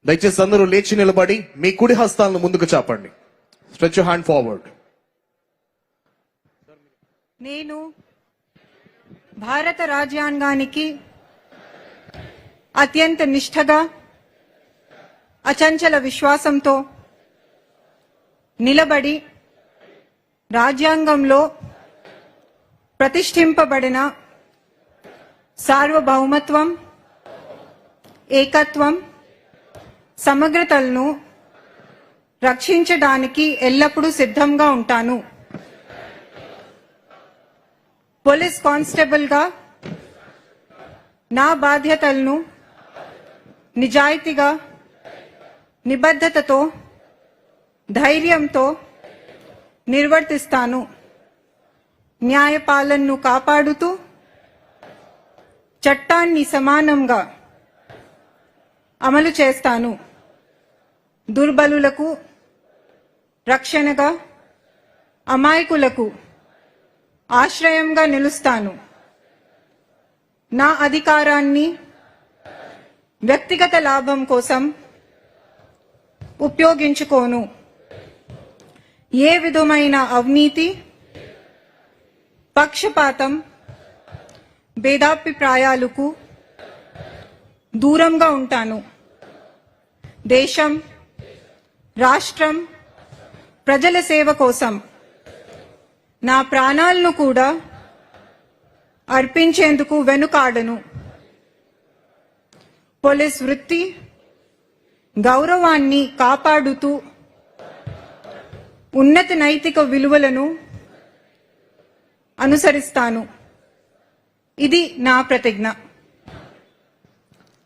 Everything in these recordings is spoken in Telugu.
దయచేసి అందరూ లేచి నిలబడి మీ కుడి హస్తాలను ముందుకు చాపండి. Stretch your hand forward. నేను భారత రాజ్యాంగానికి అత్యంత నిష్ఠగా అచంచల విశ్వాసంతో నిలబడి రాజ్యాంగంలో ప్రతిష్ఠింపబడిన సార్వభౌమత్వం, ఏకత్వం, సమగ్రతలను రక్షించడానికి ఎల్లప్పుడూ సిద్ధంగా ఉంటాను. పోలీస్ కానిస్టేబుల్ గా నా బాధ్యతలను నిజాయితీగా, నిబద్ధతతో, ధైర్యంతో నిర్వర్తిస్తాను. న్యాయపాలనను కాపాడుతూ చట్టాన్ని సమానంగా అమలు చేస్తాను. దుర్బలులకు రక్షణగా, అమాయకులకు ఆశ్రయంగా నిలుస్తాను. నా అధికారాన్ని వ్యక్తిగత లాభం కోసం ఉపయోగించుకోను. ఏ విధమైన అవినీతి, పక్షపాతం, భేదాభిప్రాయాలకు దూరంగా ఉంటాను. దేశం, రాష్ట్రం, ప్రజల సేవ కోసం నా ప్రాణాలను కూడా అర్పించేందుకు వెనుకాడను. పోలీస్ వృత్తి గౌరవాన్ని కాపాడుతూ ఉన్నత నైతిక విలువలను అనుసరిస్తాను. ఇది నా ప్రతిజ్ఞ.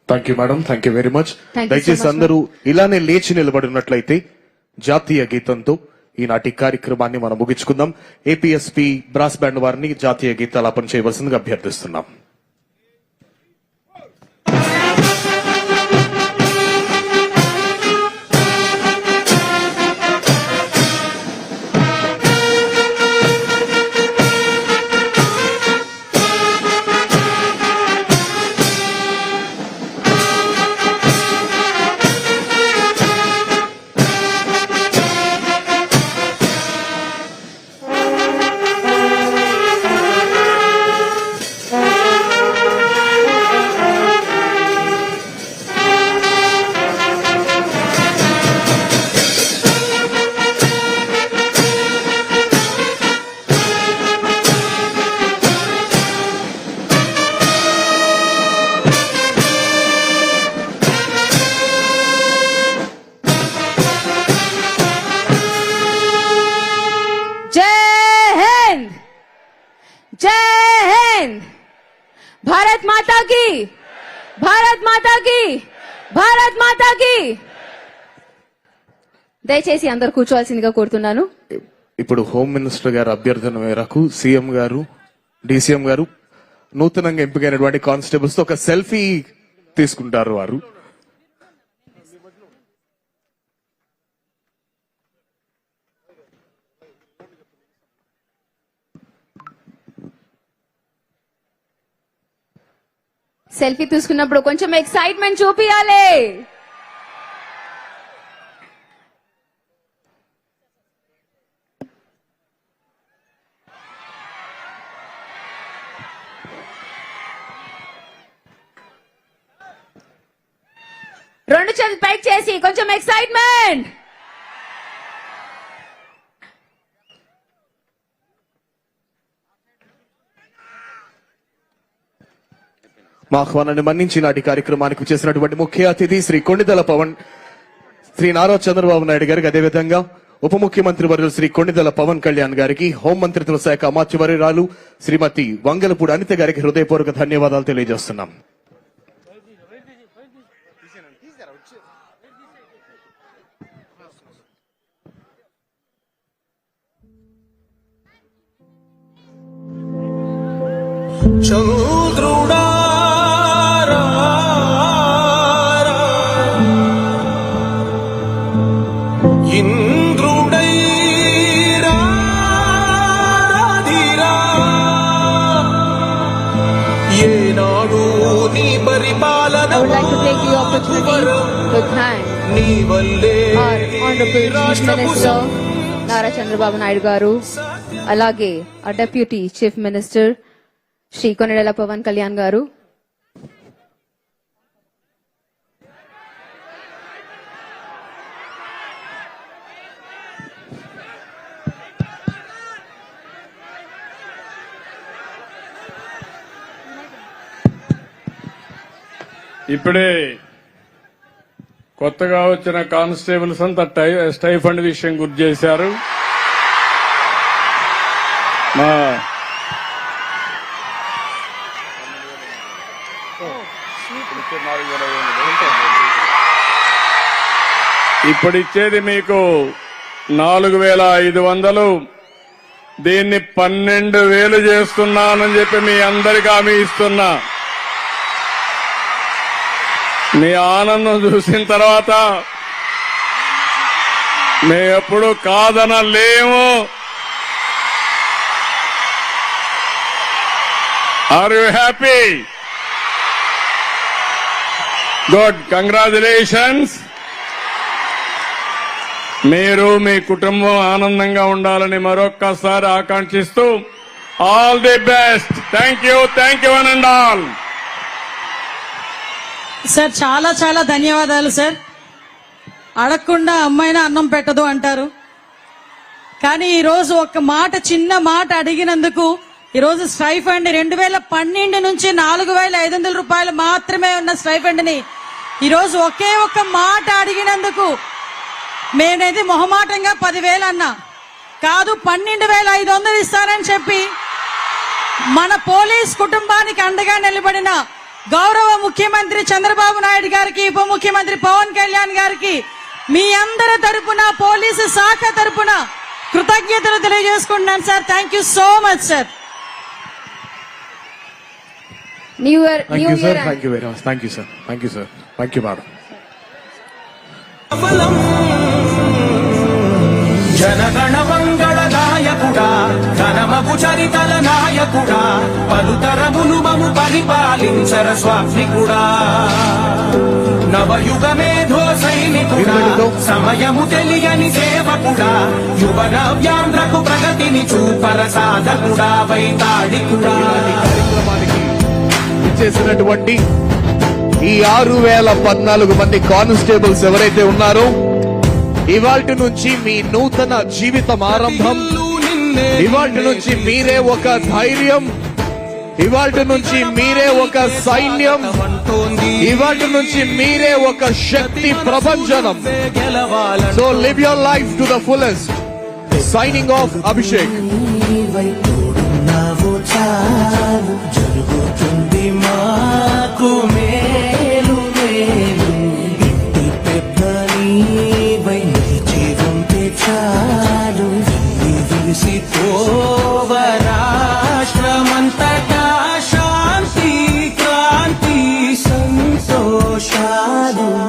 Thank you madam, thank you very much. దయచేసి అందరూ ఇలానే లేచి నిలబడినట్లయితే జాతీయ గీతంతో ఈనాటి కార్యక్రమాన్ని మనం ముగించుకుందాం. ఏపీఎస్పీ బ్రాస్ బ్యాండ్ వారిని జాతీయ గీతాలాపన చేయవలసిందిగా అభ్యర్థిస్తున్నాం. భారత్ మాతా కీ, భారత్ మాతా కీ, భారత్ మాతా కీ. దయచేసి అందరు కూర్చోవాల్సిందిగా కోరుతున్నాను. ఇప్పుడు హోమ్ మినిస్టర్ గారు అభ్యర్థన మేరకు సీఎం గారు, డీసీఎం గారు నూతనంగా ఎంపికైనటువంటి కానిస్టేబుల్స్ తో ఒక సెల్ఫీ తీసుకుంటారు. వారు సెల్ఫీ తీసుకున్నప్పుడు కొంచెం ఎక్సైట్మెంట్ చూపియాలి. రెండు చేతులు పైకి చేసి కొంచెం ఎక్సైట్మెంట్. మా ఆహ్వానాన్ని మన్నించి నాటి కార్యక్రమానికి చేసినటువంటి ముఖ్య అతిథి శ్రీ కొణిదెల పవన్, శ్రీ నారా చంద్రబాబు నాయుడు గారికి, అదేవిధంగా ఉప ముఖ్యమంత్రి వర్యులు శ్రీ కొణిదెల పవన్ కళ్యాణ్ గారికి, హోంమంత్రిత్వ శాఖ అమాత్యవర్యురాలు శ్రీమతి వంగలపూడి అనిత గారికి హృదయపూర్వక ధన్యవాదాలు తెలియజేస్తున్నాం. చంద్రుడా ఇంద్రుడై రాధిరా ఏనాడు నీ పరిపాలన వరం to thank నీ వల్లే our Honorable Chief రాష్ట్రపు Minister Nara Chandrababu Naidu garu, alage our Deputy Chief Minister Shri Konnedala Pawan Kalyan garu, ఇప్పుడే కొత్తగా వచ్చిన కానిస్టేబుల్స్ అంతా స్టైఫండ్ విషయం గుర్తు చేశారు. మా ఇప్పుడు ఇచ్చేది మీకు 4,500, దీన్ని 12,000 చేస్తున్నానని చెప్పి మీ అందరికీ హామీ ఇస్తున్నా. మీ ఆనందం చూసిన తర్వాత మేము ఎప్పుడు కాదనలేము. Are you happy? Good, congratulations. మీరు మీ కుటుంబం ఆనందంగా ఉండాలని మరొక్కసారి ఆకాంక్షిస్తూ all the best. Thank you one and all. Sir చాలా చాలా ధన్యవాదాలు సార్. అడగకుండా అమ్మాయినా అన్నం పెట్టదు అంటారు, కానీ ఈరోజు ఒక మాట, చిన్న మాట అడిగినందుకు ఈరోజు స్టైఫండ్ 2012 నుంచి 4,500 రూపాయలు మాత్రమే ఉన్న స్టైఫండ్ ని ఈరోజు ఒకే ఒక్క మాట అడిగినందుకు మేనేది మొహమాటంగా 10,000 అన్నా, కాదు 12,500 ఇస్తానని చెప్పి మన పోలీస్ కుటుంబానికి అండగా నిలబడిన గౌరవ ముఖ్యమంత్రి చంద్రబాబు నాయుడు గారికి, ఉప ముఖ్యమంత్రి పవన్ కళ్యాణ్ గారికి మీ అందరి తరపున, పోలీసు శాఖ తరపున కృతజ్ఞతలు తెలియజేసుకుంటున్నాను sir. Thank you so much sir. New Year, thank New you sir. Year. Thank you very much. Thank you sir. Thank you sir. Thank you madam. ఫలం జనగణ మంగళ నాయకుడా, ఘనమగు చరితల నాయకుడా, పలుతరములు మము పరిపాలించర స్వామికుడా, నవయుగ మేధో సైనికుడా, సమయము తెలియని సేవకుడా, యువ నవ్యాంధ్రకు ప్రగతిని చూపర సాధకుడా, వైతాళికుడా. కార్యక్రమానికి చేసినటువంటి ఈ 6,014 మంది కానిస్టేబుల్స్ ఎవరైతే ఉన్నారో, ఇవాల్టి నుంచి మీ నూతన జీవితం ఆరంభం. ఇవాల్టి నుంచి మీరే ఒక ధైర్యం, ఇవాల్టి నుంచి మీరే ఒక సైన్యం, ఇవాల్టి నుంచి మీరే ఒక శక్తి ప్రభంజనం. So live your life to the fullest. Signing off, Abhishek. నీవై తోడున్నావు చాలు, జరుగుతుంది